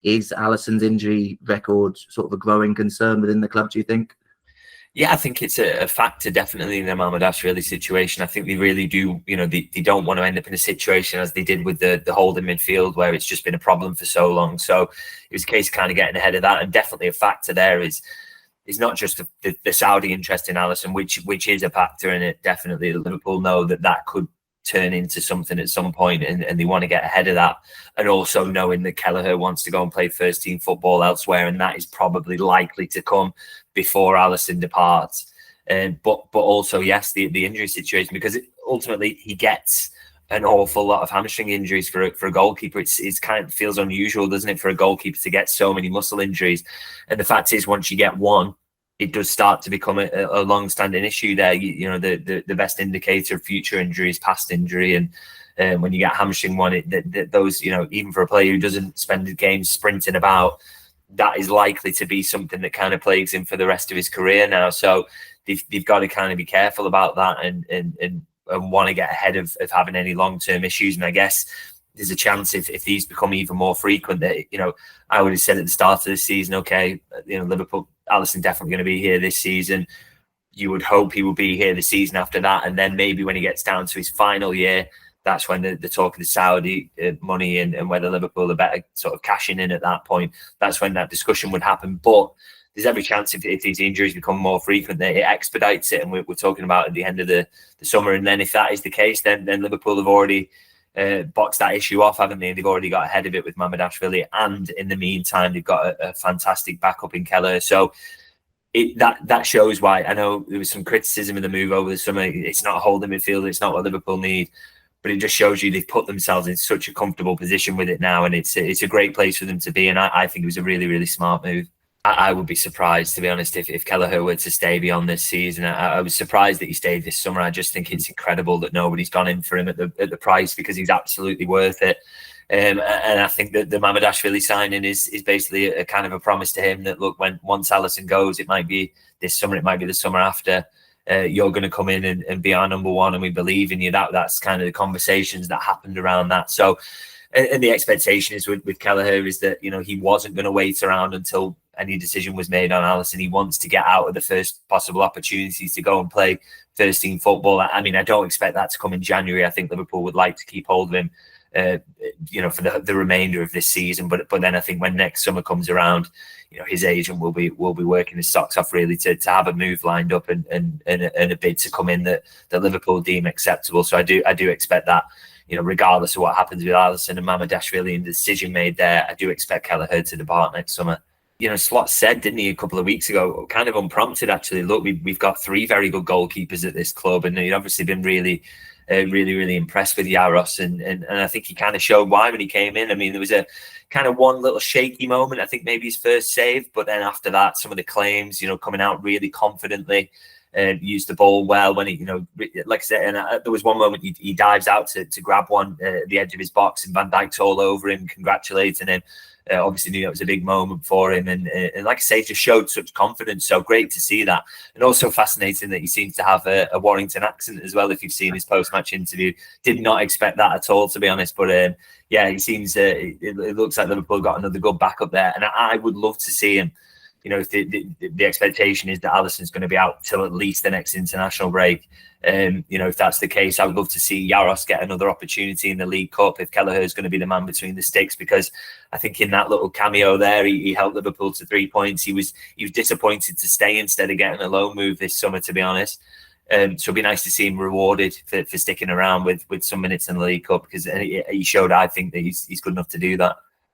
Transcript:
Is Alisson's injury record sort of a growing concern within the club, do you think? Yeah, I think it's a factor definitely in the Mamardashvili situation. I think they really do, they don't want to end up in a situation as they did with the holding midfield where it's just been a problem for so long. So it was a case of kind of getting ahead of that. And definitely a factor there is not just the Saudi interest in Alisson, which is a factor in it. Definitely Liverpool know that could turn into something at some point, and they want to get ahead of that. And also knowing that Kelleher wants to go and play first team football elsewhere, and that is probably likely to come before Alisson departs. But also, yes, the injury situation, because ultimately he gets an awful lot of hamstring injuries for a goalkeeper. It's kind of feels unusual, doesn't it, for a goalkeeper to get so many muscle injuries? And the fact is, once you get one, it does start to become a long-standing issue there. The best indicator of future injury is past injury. And when you get hamstring one, those, even for a player who doesn't spend the game sprinting about, that is likely to be something that kind of plagues him for the rest of his career now. So they've got to kind of be careful about that and want to get ahead of having any long-term issues. And I guess there's a chance if these become even more frequent that, I would have said at the start of the season, okay, Liverpool, Alisson definitely going to be here this season. You would hope he will be here the season after that. And then maybe when he gets down to his final year, that's when the talk of the Saudi money and whether Liverpool are better sort of cashing in at that point, that's when that discussion would happen. But there's every chance if these injuries become more frequent that it expedites it. And we're talking about at the end of the summer. And then if that is the case, then Liverpool have already boxed that issue off, haven't they? They've already got ahead of it with Mamardashvili, and in the meantime they've got a fantastic backup in Kelleher. So that shows why. I know there was some criticism of the move over the summer. It's not a holding midfield, it's not what Liverpool need, but it just shows you they've put themselves in such a comfortable position with it now, and it's a great place for them to be. And I think it was a really, really smart move. I would be surprised, to be honest, if Kelleher were to stay beyond this season. I was surprised that he stayed this summer. I just think it's incredible that nobody's gone in for him at the price, because he's absolutely worth it. And I think that the Mamardashvili signing is basically a kind of a promise to him that, look, once Alisson goes, it might be this summer, it might be the summer after, you're going to come in and be our number one, and we believe in you. That's kind of the conversations that happened around that. So, and the expectation is with Kelleher is that, he wasn't going to wait around until any decision was made on Alisson. He wants to get out of the first possible opportunities to go and play first team football. I mean, I don't expect that to come in January. I think Liverpool would like to keep hold of him, for the remainder of this season. But then I think when next summer comes around, his agent will be working his socks off really to have a move lined up and a bid to come in that Liverpool deem acceptable. So I do expect that, regardless of what happens with Alisson and Mamardashvili and the decision made there, I do expect Kelleher to depart next summer. Slot said, didn't he, a couple of weeks ago, kind of unprompted actually, look, we've got 3 very good goalkeepers at this club, and he'd obviously been really impressed with Jaros, and I think he kind of showed why when he came in. I mean, there was a kind of one little shaky moment, I think maybe his first save, but then after that, some of the claims, coming out really confidently, used the ball well when he, like I said, and there was one moment he dives out to grab one at the edge of his box, and Van Dijk's all over him, congratulating him. Obviously knew it was a big moment for him, and like I say, just showed such confidence. So great to see that, and also fascinating that he seems to have a Warrington accent as well. If you've seen his post-match interview, did not expect that at all, to be honest. But yeah, he seems it looks like Liverpool got another good backup there, and I would love to see him. If the expectation is that Alisson's going to be out till at least the next international break, if that's the case, I would love to see Jaros get another opportunity in the League Cup if Kelleher is going to be the man between the sticks, because I think in that little cameo there, he helped Liverpool to 3 points. He was disappointed to stay instead of getting a loan move this summer, to be honest. So it'd be nice to see him rewarded for sticking around with some minutes in the League Cup, because he showed, I think, that he's good enough to do that.